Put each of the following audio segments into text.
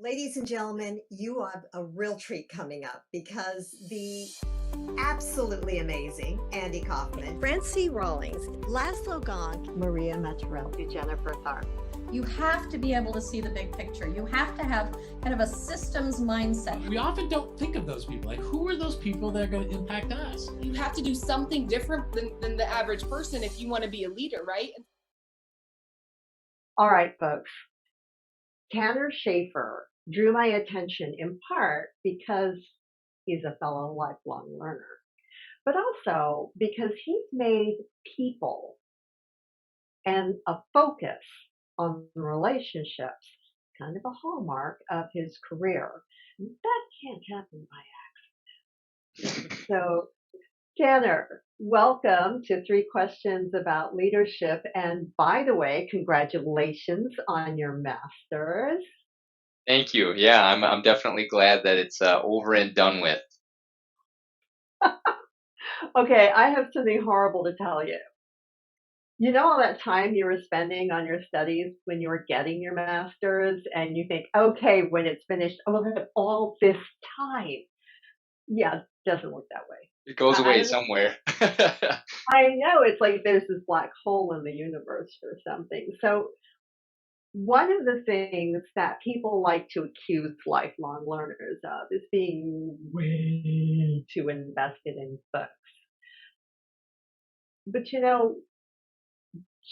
Ladies and gentlemen, you have a real treat coming up because the absolutely amazing Andy Kaufman, Francie Rawlings, Laszlo Gong, Maria Matarelli, Jennifer Tharp. You have to be able to see the big picture. You have to have kind of a systems mindset. We often don't think of those people. Like, who are those people that are going to impact us? You have to do something different than the average person if you want to be a leader, right? All right, folks. Tanner Schafer drew my attention in part because he's a fellow lifelong learner, but also because he's made people and a focus on relationships kind of a hallmark of his career. That can't happen by accident. So, Tanner, welcome to 3 Questions About Leadership. And by the way, congratulations on your master's. Thank you. Yeah, I'm definitely glad that it's over and done with. Okay, I have something horrible to tell you. You know all that time you were spending on your studies when you were getting your master's, and you think, okay, when it's finished, I will have all this time. Yeah, it doesn't work that way. It goes I away don't know. somewhere. I know, it's like there's this black hole in the universe or something. So one of the things that people like to accuse lifelong learners of is being way too invested in books. But you know,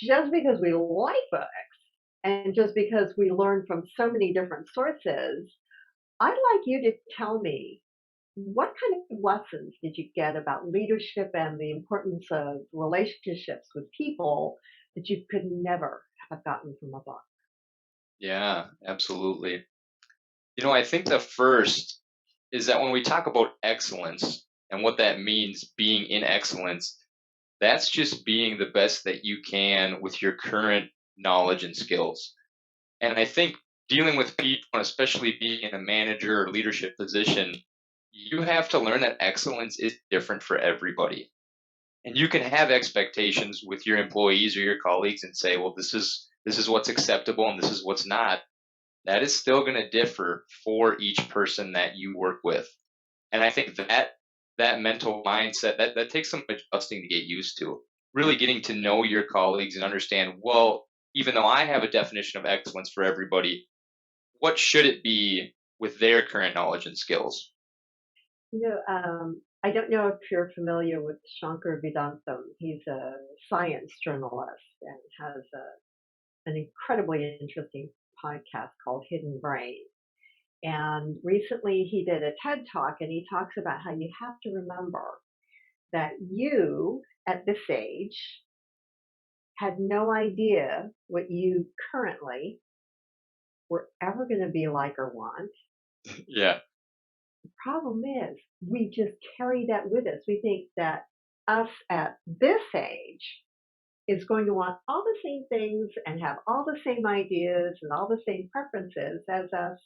just because we like books and just because we learn from so many different sources, I'd like you to tell me, what kind of lessons did you get about leadership and the importance of relationships with people that you could never have gotten from a book? Yeah, absolutely. I think the first is that when we talk about excellence and what that means, being in excellence, that's just being the best that you can with your current knowledge and skills. And I think dealing with people, and especially being in a manager or leadership position, you have to learn that excellence is different for everybody. And you can have expectations with your employees or your colleagues and say, well, this is what's acceptable and this is what's not. That is still going to differ for each person that you work with. And I think that mental mindset, that takes some adjusting to get used to. Really getting to know your colleagues and understand, well, even though I have a definition of excellence for everybody, what should it be with their current knowledge and skills? I don't know if you're familiar with Schafer. He's a science journalist and has an incredibly interesting podcast called Hidden Brain. And recently he did a TED Talk, and he talks about how you have to remember that you, at this age, had no idea what you currently were ever going to be like or want. Yeah. The problem is we just carry that with us. We think that us at this age is going to want all the same things and have all the same ideas and all the same preferences as us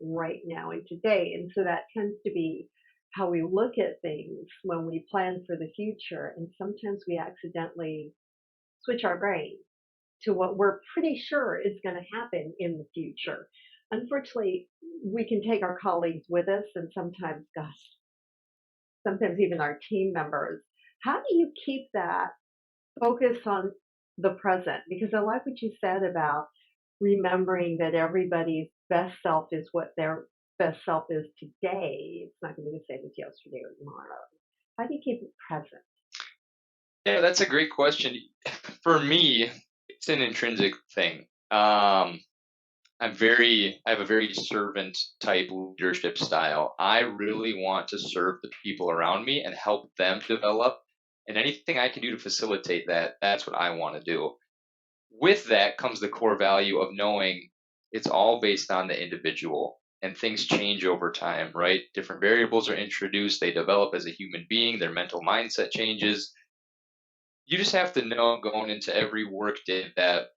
right now and today. And so that tends to be how we look at things when we plan for the future. And sometimes we accidentally switch our brain to what we're pretty sure is going to happen in the future. Unfortunately, we can take our colleagues with us, and sometimes, gosh, sometimes even our team members. How do you keep that focus on the present? Because I like what you said about remembering that everybody's best self is what their best self is today. It's not going to be the same as yesterday or tomorrow. How do you keep it present? Yeah, that's a great question. For me, it's an intrinsic thing. I have a very servant type leadership style. I really want to serve the people around me and help them develop. And anything I can do to facilitate that, that's what I want to do. With that comes the core value of knowing it's all based on the individual and things change over time, right? Different variables are introduced, they develop as a human being, their mental mindset changes. You just have to know going into every work day that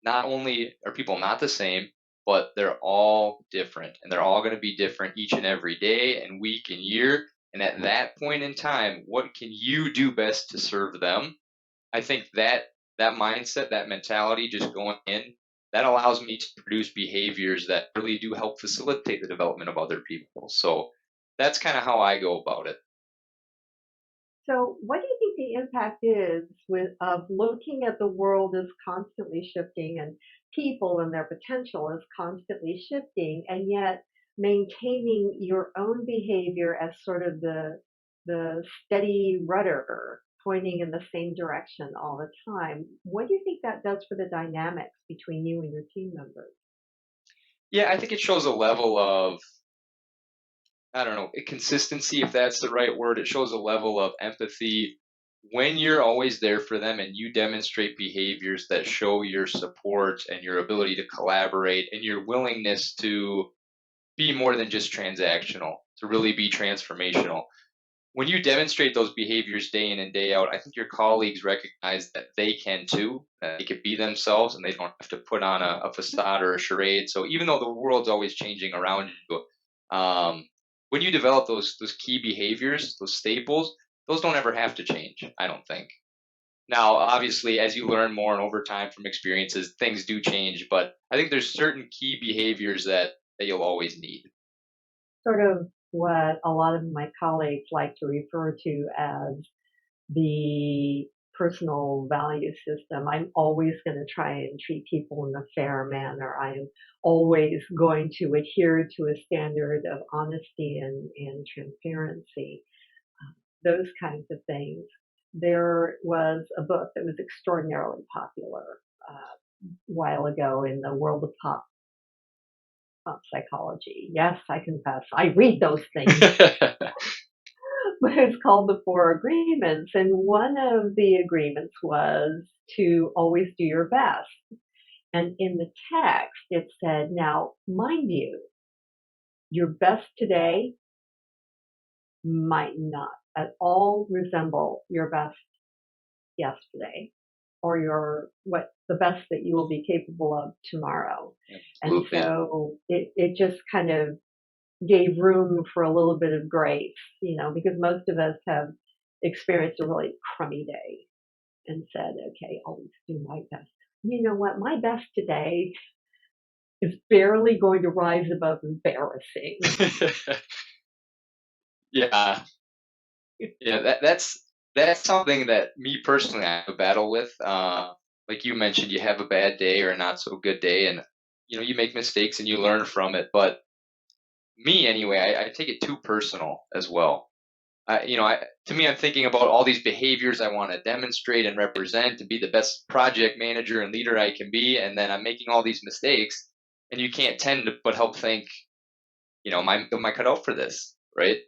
not only are people not the same, but they're all different, and they're all going to be different each and every day and week and year. And at that point in time, what can you do best to serve them? I think that mindset, that mentality, just going in that allows me to produce behaviors that really do help facilitate the development of other people. So that's kind of how I go about it. So, what do you think the impact is of looking at the world as constantly shifting and people and their potential as constantly shifting, and yet maintaining your own behavior as sort of the steady rudder pointing in the same direction all the time? What do you think that does for the dynamics between you and your team members? Yeah, I think it shows a level of, I don't know, consistency, if that's the right word. It shows a level of empathy when you're always there for them and you demonstrate behaviors that show your support and your ability to collaborate and your willingness to be more than just transactional, to really be transformational. When you demonstrate those behaviors day in and day out, I think your colleagues recognize that they can too, that they can be themselves and they don't have to put on a facade or a charade. So even though the world's always changing around you, when you develop those key behaviors, those staples, those don't ever have to change, I don't think. Now, obviously, as you learn more and over time from experiences, things do change, but I think there's certain key behaviors that you'll always need. Sort of what a lot of my colleagues like to refer to as the personal value system. I'm always going to try and treat people in a fair manner. I'm always going to adhere to a standard of honesty and transparency, those kinds of things. There was a book that was extraordinarily popular a while ago in the world of pop psychology. Yes, I confess, I read those things. But it's called the Four Agreements. And one of the agreements was to always do your best. And in the text, it said, now, mind you, your best today might not at all resemble your best yesterday or the best that you will be capable of tomorrow. Absolutely. And so it just kind of gave room for a little bit of grace, because most of us have experienced a really crummy day and said, okay, I'll do my best. You know what? My best today is barely going to rise above embarrassing. Yeah. Yeah, that's something that me personally I have a battle with. Like you mentioned, you have a bad day or a not so good day, and you make mistakes and you learn from it. But me anyway, I take it too personal as well. To me, I'm thinking about all these behaviors I want to demonstrate and represent to be the best project manager and leader I can be, and then I'm making all these mistakes, and you can't tend to but help think, am I cut out for this, right?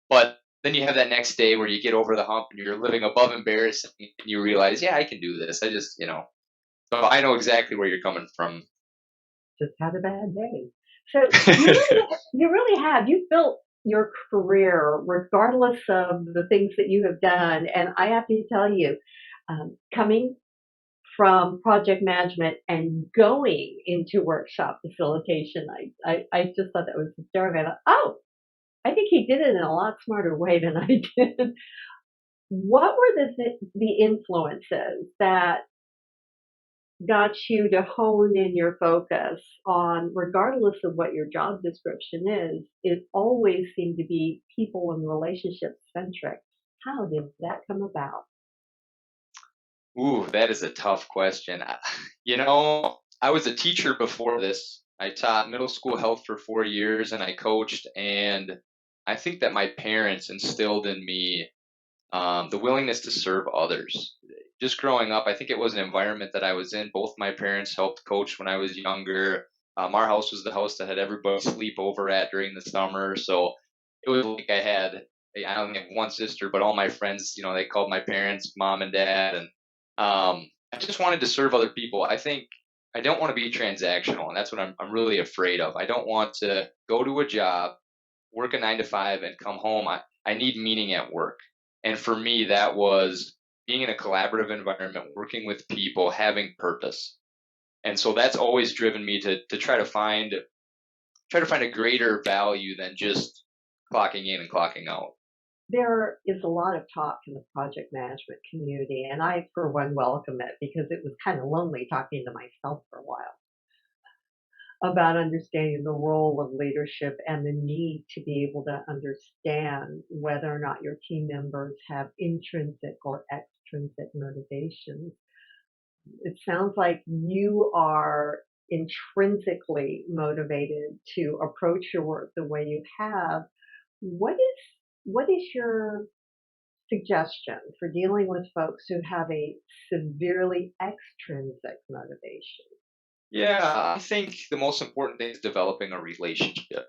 But then you have that next day where you get over the hump and you're living above embarrassing, and you realize, yeah, I can do this. I just, so I know exactly where you're coming from. Just had a bad day. So you really have. You've built your career regardless of the things that you have done. And I have to tell you, coming from project management and going into workshop facilitation, I just thought that was hysterical. I thought, oh, I think he did it in a lot smarter way than I did. What were the influences that got you to hone in your focus on, regardless of what your job description is, it always seemed to be people and relationship centric? How did that come about? Ooh, that is a tough question. I was a teacher before this. I taught middle school health for 4 years and I coached. And I think that my parents instilled in me the willingness to serve others. Just growing up, I think it was an environment that I was in. Both my parents helped coach when I was younger. Our house was the house that had everybody sleep over at during the summer. So it was like I only have one sister, but all my friends, they called my parents mom and dad. And I just wanted to serve other people. I think I don't want to be transactional, and that's what I'm really afraid of. I don't want to go to a job, work a 9 to 5, and come home. I need meaning at work. And for me, that was being in a collaborative environment, working with people, having purpose. And so that's always driven me to try to find a greater value than just clocking in and clocking out. There is a lot of talk in the project management community, and I, for one, welcome it because it was kind of lonely talking to myself for a while. about understanding the role of leadership and the need to be able to understand whether or not your team members have intrinsic or extrinsic motivations. It sounds like you are intrinsically motivated to approach your work the way you have. What is your suggestion for dealing with folks who have a severely extrinsic motivation? Yeah, I think the most important thing is developing a relationship.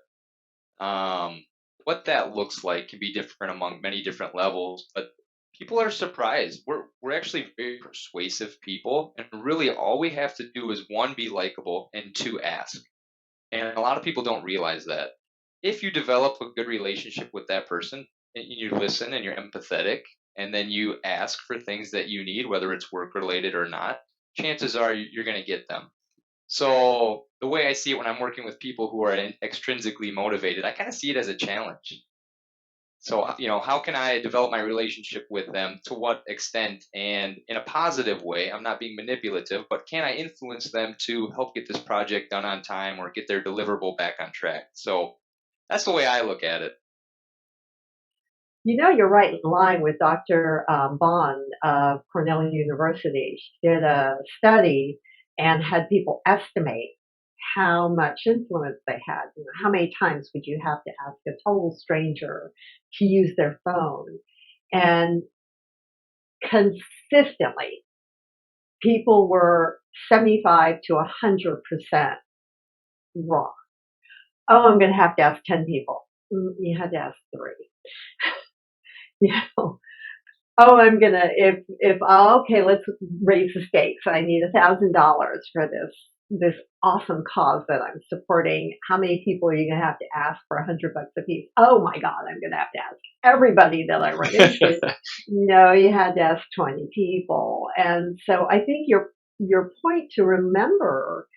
Um, what that looks like can be different among many different levels, but people are surprised. We're actually very persuasive people, and really all we have to do is one, be likable, and two, ask. And a lot of people don't realize that. If you develop a good relationship with that person, and you listen and you're empathetic, and then you ask for things that you need, whether it's work related or not, chances are you're going to get them. So the way I see it when I'm working with people who are extrinsically motivated, I kind of see it as a challenge. So, how can I develop my relationship with them? To what extent? And in a positive way, I'm not being manipulative, but can I influence them to help get this project done on time or get their deliverable back on track? So that's the way I look at it. You're right in line with Dr. Bond of Cornell University. She did a study and had people estimate how much influence they had. How many times would you have to ask a total stranger to use their phone? And consistently, people were 75 to 100% wrong. Oh, I'm going to have to ask 10 people. You had to ask 3. You know, oh, I'm gonna okay, let's raise the stakes. I need $1,000 for this awesome cause that I'm supporting. How many people are you gonna have to ask for $100 a piece? Oh my God, I'm gonna have to ask everybody that I run into. No, you had to ask 20 people, and so I think your point to remember,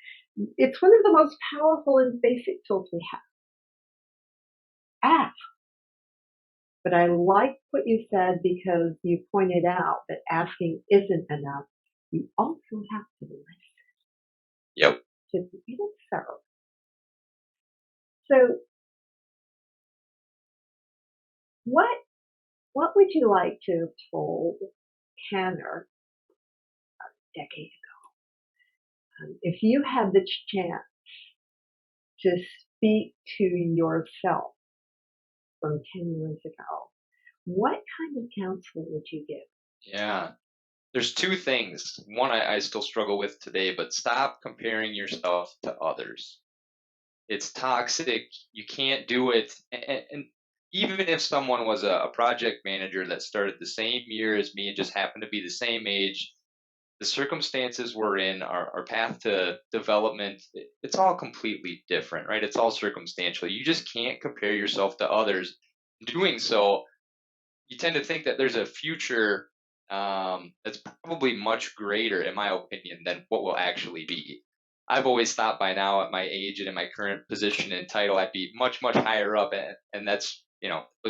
it's one of the most powerful and basic tools we have. Ask. But I like what you said because you pointed out that asking isn't enough. You also have to listen Yep. to be serve. So what would you like to have told Tanner a decade ago? If you had the chance to speak to yourself from 10 years ago, what kind of counsel would you give? Yeah. There's two things. One I still struggle with today, but stop comparing yourself to others. It's toxic. You can't do it. And even if someone was a project manager that started the same year as me and just happened to be the same age, the circumstances we're in, our path to development, it's all completely different, right? It's all circumstantial. You just can't compare yourself to others. Doing so, you tend to think that there's a future that's probably much greater, in my opinion, than what will actually be. I've always thought by now, at my age and in my current position and title, I'd be much, much higher up, and that's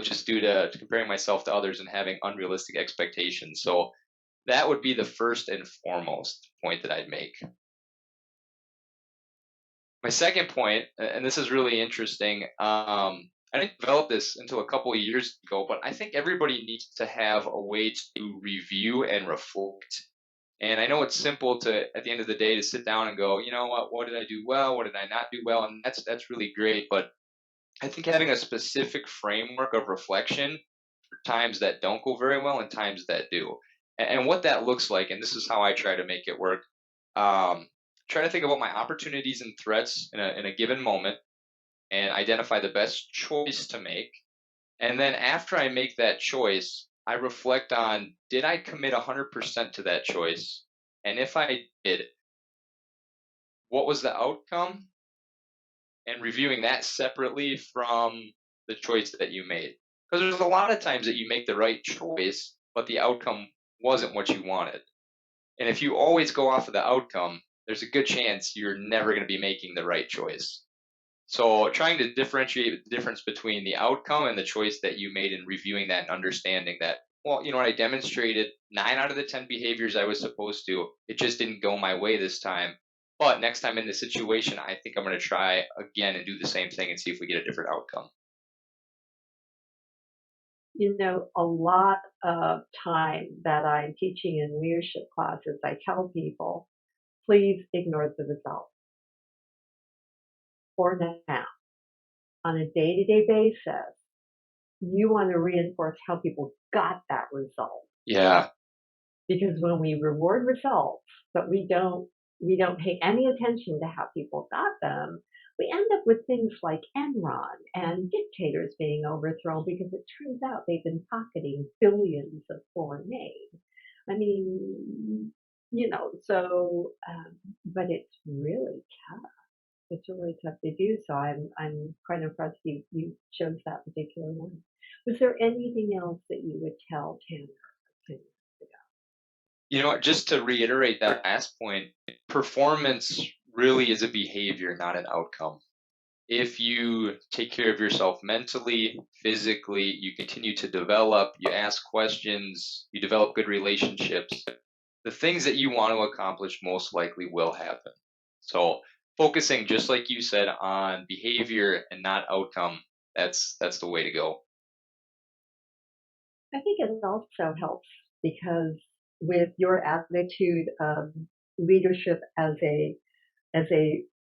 just due to comparing myself to others and having unrealistic expectations. So that would be the first and foremost point that I'd make. My second point, and this is really interesting. I didn't develop this until a couple of years ago, but I think everybody needs to have a way to review and reflect. And I know it's simple to, at the end of the day, to sit down and go, you know what did I do well? What did I not do well? And that's really great. But I think having a specific framework of reflection for times that don't go very well and times that do, and what that looks like, and this is how I try to make it work. Try to think about my opportunities and threats in a given moment and identify the best choice to make. And then after I make that choice, I reflect on, did I commit 100% to that choice? And if I did, what was the outcome? And reviewing that separately from the choice that you made. Because there's a lot of times that you make the right choice, but the outcome wasn't what you wanted. And if you always go off of the outcome, there's a good chance you're never going to be making the right choice. So trying to differentiate the difference between the outcome and the choice that you made, and reviewing that and understanding that, well, I demonstrated 9 out of the 10 behaviors I was supposed to. It just didn't go my way this time. But next time in this situation, I think I'm going to try again and do the same thing and see if we get a different outcome. A lot of time that I'm teaching in leadership classes, I tell people, please ignore the results for now. On a day-to-day basis, you want to reinforce how people got that result. Yeah. Because when we reward results, but we don't pay any attention to how people got them, we end up with things like Enron and dictators being overthrown because it turns out they've been pocketing billions of foreign aid. I mean, but it's really tough. It's really tough to do. So I'm quite impressed you chose that particular one. Was there anything else that you would tell Tanner 10 years ago? You know what? Just to reiterate that last point, performance really is a behavior, not an outcome. If you take care of yourself mentally, physically, you continue to develop, you ask questions, you develop good relationships, the things that you want to accomplish most likely will happen. So focusing, just like you said, on behavior and not outcome, that's the way to go. I think it also helps because with your attitude of leadership as a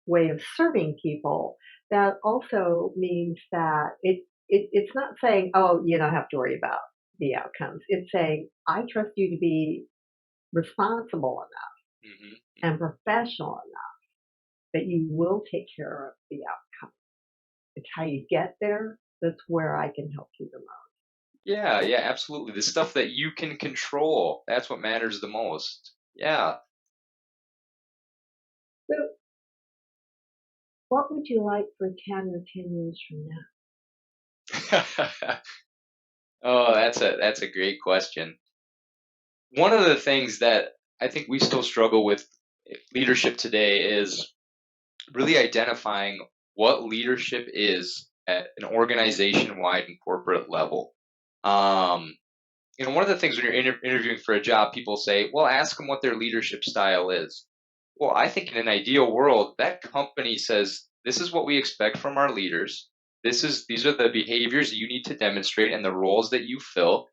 way of serving people, that also means that it's not saying, oh, you don't have to worry about the outcomes. It's saying, I trust you to be responsible enough Hmm. and professional enough that you will take care of the outcome. It's how you get there. That's where I can help you the most. Yeah, yeah, absolutely. The stuff that you can control, that's what matters the most. Yeah. So, what would you like for 10 or 10 years from now? Oh, that's a great question. One of the things that I think we still struggle with leadership today is really identifying what leadership is at an organization-wide and corporate level. Um, one of the things when you're interviewing for a job, people say, "Well, ask them what their leadership style is." Well, I think in an ideal world, that company says, "This is what we expect from our leaders. These are the behaviors you need to demonstrate and the roles that you fill."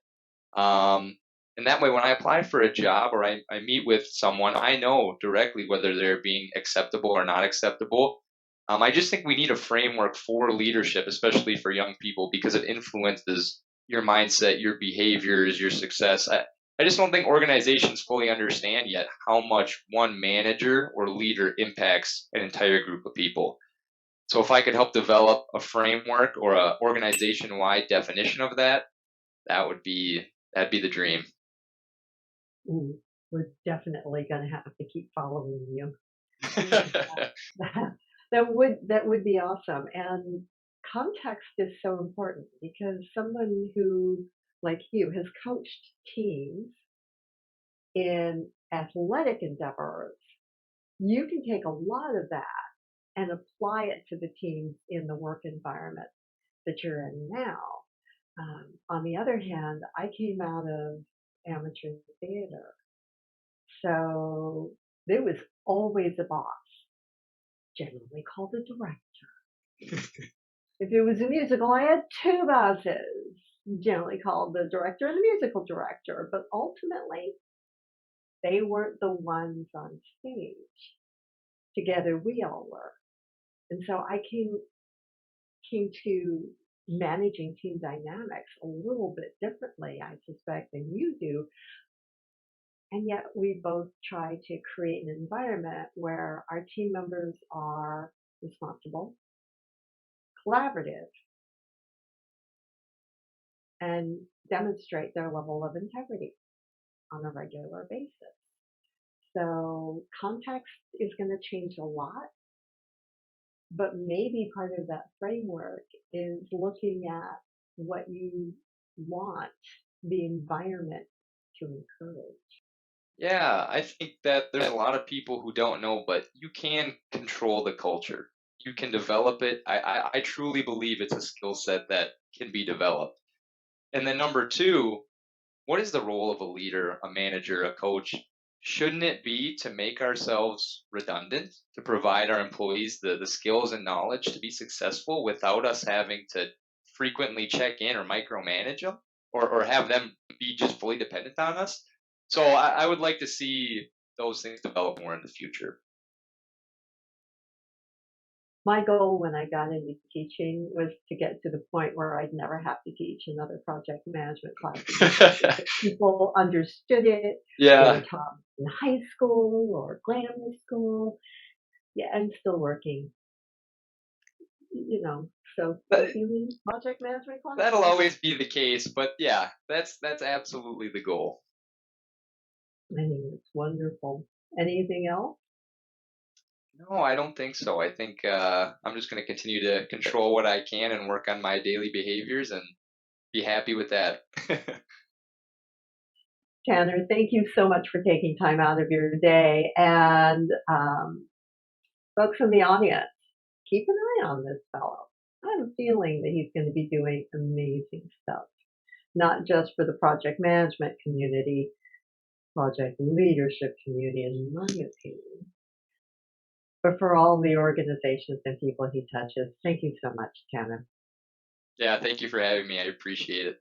Um, and that way, when I apply for a job or I meet with someone, I know directly whether they're being acceptable or not acceptable. I just think we need a framework for leadership, especially for young people, because it influences your mindset, your behaviors, your success. I just don't think organizations fully understand yet how much one manager or leader impacts an entire group of people. So if I could help develop a framework or a organization-wide definition of that, that'd be the dream. Ooh, we're definitely going to have to keep following you. That would be awesome. And context is so important because someone who, like you, has coached teams in athletic endeavors, you can take a lot of that and apply it to the teams in the work environment that you're in now. On the other hand, I came out of amateur theater, so there was always a boss, generally called a director. If it was a musical, I had two bosses, generally called the director and the musical director, but ultimately they weren't the ones on stage. Together we all were. And so I came to managing team dynamics a little bit differently, I suspect, than you do. And yet we both try to create an environment where our team members are responsible, collaborative, and demonstrate their level of integrity on a regular basis. So context is going to change a lot, but maybe part of that framework is looking at what you want the environment to encourage. Yeah, I think that there's a lot of people who don't know, but you can control the culture. You can develop it. I truly believe it's a skill set that can be developed. And then number two, what is the role of a leader, a manager, a coach? shouldn't it be to make ourselves redundant, to provide our employees the skills and knowledge to be successful without us having to frequently check in or micromanage them, or have them be just fully dependent on us? So I would like to see those things develop more in the future. My goal when I got into teaching was to get to the point where I'd never have to teach another project management class again. People understood it. They Yeah. were taught in high school or grammar school. Yeah, I'm still working, so But doing project management classes. that'll always be the case, but yeah, that's absolutely the goal. I mean, it's wonderful. Anything else? No, I don't think so. I think I'm just going to continue to control what I can and work on my daily behaviors and be happy with that. Tanner, thank you so much for taking time out of your day. And folks in the audience, keep an eye on this fellow. I have a feeling that he's going to be doing amazing stuff, not just for the project management community, project leadership community, in my opinion, but for all the organizations and people he touches. Thank you so much, Tanner. Yeah, thank you for having me. I appreciate it.